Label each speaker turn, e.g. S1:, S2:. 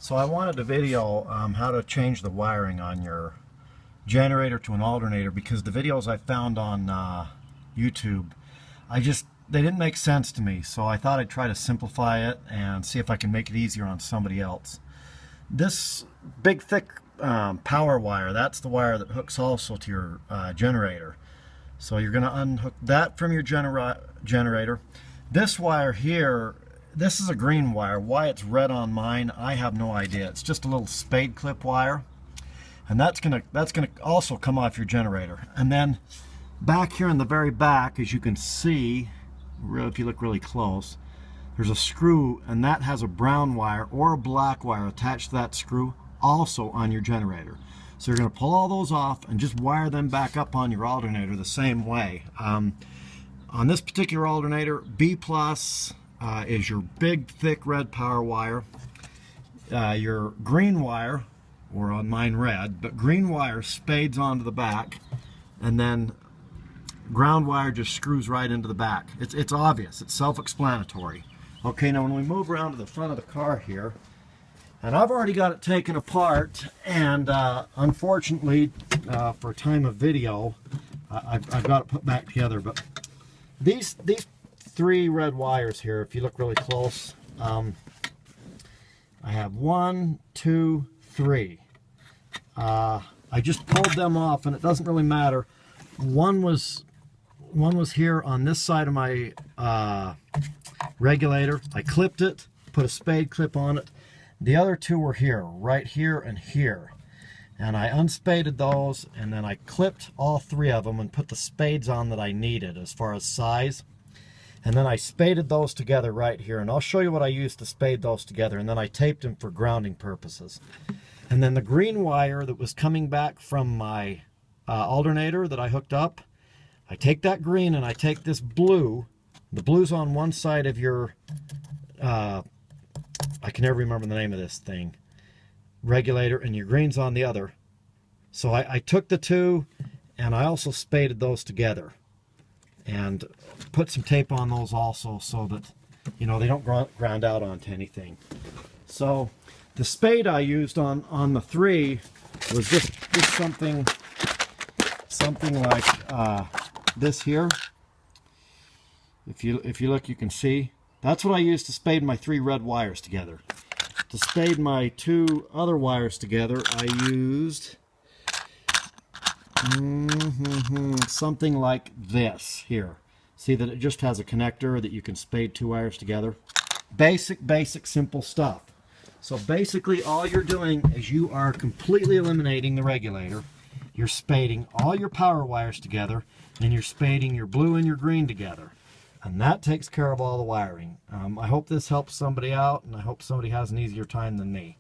S1: So I wanted to video how to change the wiring on your generator to an alternator, because the videos I found on YouTube, they didn't make sense to me. So I thought I'd try to simplify it and see if I can make it easier on somebody else. This big thick power wire, that's the wire that hooks also to your generator. So you're going to unhook that from your generator. This wire here, this is a green wire. Why it's red on mine, I have no idea. It's just a little spade clip wire, and that's gonna also come off your generator. And then back here in the very back, as you can see, if you look really close, there's a screw, and that has a brown wire or a black wire attached to that screw, also on your generator. So you're going to pull all those off and just wire them back up on your alternator the same way. On this particular alternator, B plus is your big thick red power wire. Your green wire, or on mine red, but green wire spades onto the back, and then ground wire just screws right into the back. It's obvious, it's self-explanatory. Okay, now when we move around to the front of the car here, and I've already got it taken apart, and unfortunately, for time of video, I've got it put back together. But these three red wires here, if you look really close, I have 1, 2, 3. I just pulled them off, and it doesn't really matter. One was here on this side of my regulator. I clipped it, put a spade clip on it. The other two were here, right here and here. And I unspaded those, and then I clipped all three of them and put the spades on that I needed as far as size. And then I spaded those together right here. And I'll show you what I used to spade those together. And then I taped them for grounding purposes. And then the green wire that was coming back from my alternator that I hooked up, I take that green and I take this blue. The blue's on one side of your I can never remember the name of this thing, regulator, and your green's on the other. So I took the two, and I also spaded those together and put some tape on those also, so that, you know, they don't ground out onto anything. So the spade I used on the three was just something like this here. If you look, you can see. That's what I used to spade my three red wires together. To spade my two other wires together, I used something like this here. See that it just has a connector that you can spade two wires together. Basic, simple stuff. So basically all you're doing is you are completely eliminating the regulator. You're spading all your power wires together, and you're spading your blue and your green together. And that takes care of all the wiring. I hope this helps somebody out, and I hope somebody has an easier time than me.